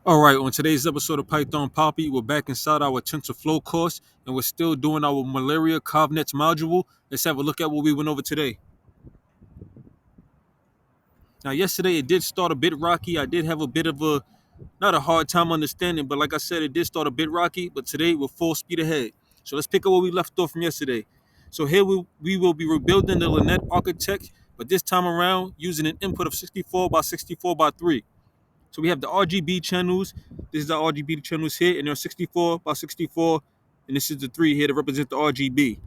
All right, on today's episode of Python Papi, we're back inside our TensorFlow course, and we're still doing our malaria covnets module. Let's have a look at what we went over today. Now, yesterday it did start a bit rocky. I did have a bit of not a hard time understanding, but like I said, it did start a bit rocky. But today we're full speed ahead. So let's pick up where we left off from yesterday. So here we will be rebuilding the Lynette architect, but this time around using an input of 64 by 64 by 3. So we have the RGB channels. This is the RGB channels here, and they're 64 by 64, and this is the 3 here to represent the RGB.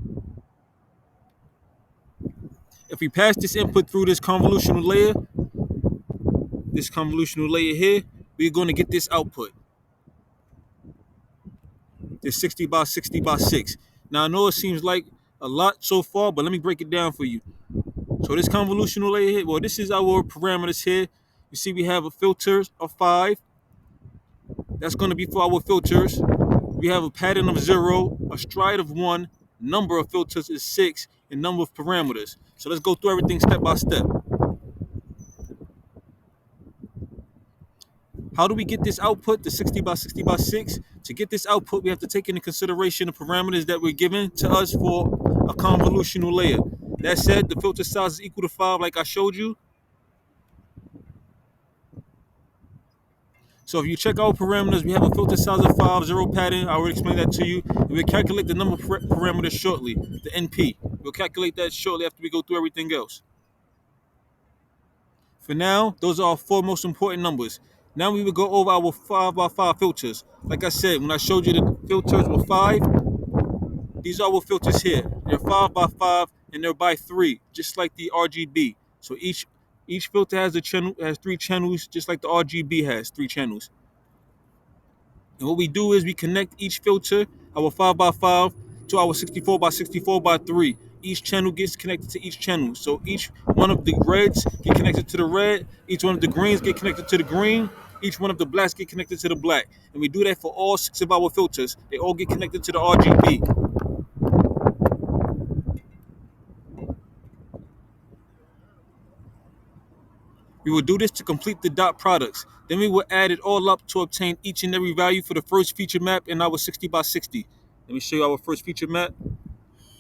If we pass this input through this convolutional layer here, we're going to get this output. This 60 by 60 by 6. Now I know it seems like a lot so far, but let me break it down for you. So this convolutional layer here, well, this is our parameters here. You see we have a filter of 5. That's going to be for our filters. We have a pattern of 0, a stride of 1, number of filters is 6, and number of parameters. So let's go through everything step by step. How do we get this output, the 60 by 60 by 6? To get this output, we have to take into consideration the parameters that were given to us for a convolutional layer. That said, the filter size is equal to 5 like I showed you. So if you check our parameters, we have a filter size of 5, 0 pattern. I already explained that to you. And we'll calculate the number of parameters shortly, the NP. We'll calculate that shortly after we go through everything else. For now, those are our 4 most important numbers. Now we will go over our 5 by 5 filters. Like I said, when I showed you the filters were 5, these are our filters here. They're 5 by 5 and they're by 3, just like the RGB. So each filter has 3 channels, just like the RGB has 3 channels. And what we do is we connect each filter, our 5 by 5, to our 64 by 64 by 3. Each channel gets connected to each channel. So each one of the reds get connected to the red. Each one of the greens get connected to the green. Each one of the blacks get connected to the black. And we do that for all 6 of our filters. They all get connected to the RGB. We will do this to complete the dot products. Then we will add it all up to obtain each and every value for the first feature map in our 60 by 60. Let me show you our first feature map.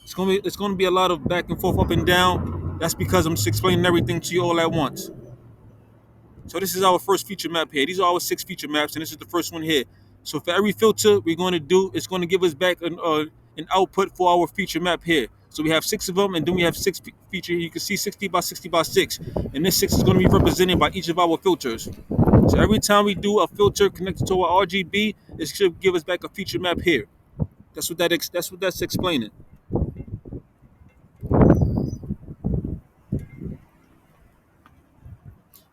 It's gonna be a lot of back and forth, up and down. That's because I'm just explaining everything to you all at once. So this is our first feature map here. These are our 6 feature maps, and this is the first one here. So for every filter we're going to do, it's going to give us back an output for our feature map here. So we have 6 of them, and then we have 6 feature. You can see 60 by 60 by 6, and this 6 is going to be represented by each of our filters. So every time we do a filter connected to our RGB, it should give us back a feature map here. That's explaining.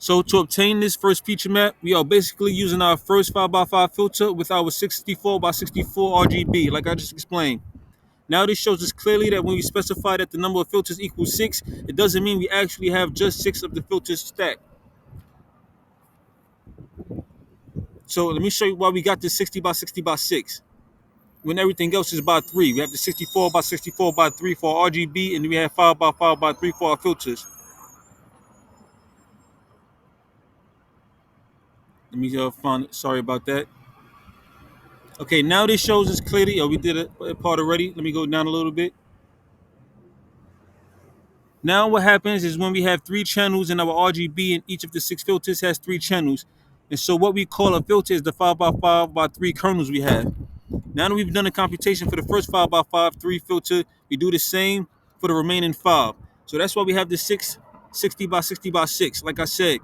So to obtain this first feature map, we are basically using our first 5 by 5 filter with our 64 by 64 RGB, like I just explained. Now this shows us clearly that when we specify that the number of filters equals 6, it doesn't mean we actually have just 6 of the filters stacked. So let me show you why we got this 60 by 60 by 6. When everything else is by 3. We have the 64 by 64 by 3 for our RGB, and then we have 5 by 5 by 3 for our filters. Let me find it. Sorry about that. Okay, now this shows us clearly. Oh, we did a part already. Let me go down a little bit. Now what happens is when we have 3 channels in our RGB, and each of the 6 filters has 3 channels. And so what we call a filter is the 5 by 5 by 3 kernels we have. Now that we've done a computation for the first 5 by 5 3 filter, we do the same for the remaining 5. So that's why we have the 60 by 60 by 6. Like I said,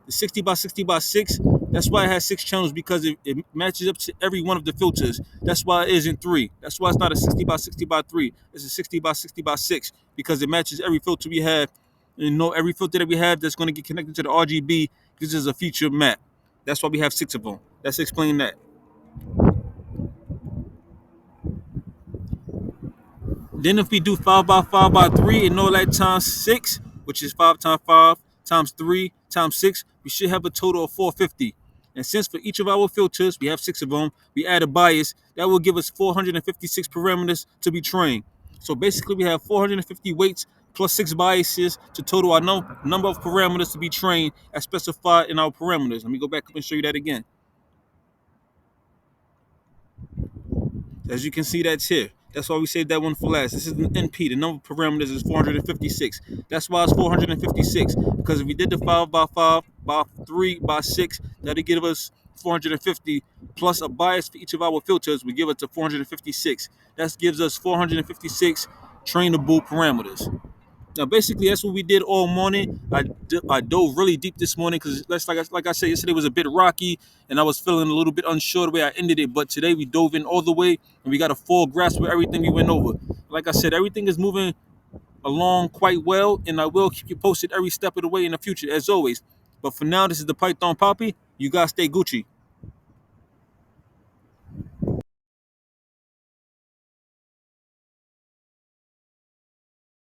the 60 by 60 by 6, that's why it has 6 channels, because it matches up to every one of the filters. That's why it isn't 3. That's why it's not a 60 by 60 by 3. It's a 60 by 60 by 6, because it matches every filter we have. And every filter that we have that's going to get connected to the RGB, this is a feature map. That's why we have 6 of them. Let's explain that. Then if we do 5 by 5 by 3 and all that times 6, which is 5 times 5 times 3 times 6, we should have a total of 450. And since for each of our filters, we have 6 of them, we add a bias, that will give us 456 parameters to be trained. So basically we have 450 weights plus 6 biases to total our number of parameters to be trained as specified in our parameters. Let me go back up and show you that again. As you can see, that's here. That's why we saved that one for last. This is an NP. The number of parameters is 456. That's why it's 456. Because if we did the 5 by 5 by 3 by 6, that'd give us 450 plus a bias for each of our filters. We give it to 456. That gives us 456 trainable parameters. Now, basically, that's what we did all morning. I dove really deep this morning because, like I said, yesterday was a bit rocky and I was feeling a little bit unsure the way I ended it. But today we dove in all the way and we got a full grasp of everything we went over. Like I said, everything is moving along quite well, and I will keep you posted every step of the way in the future, as always. But for now, this is the Python Papi. You guys stay Gucci.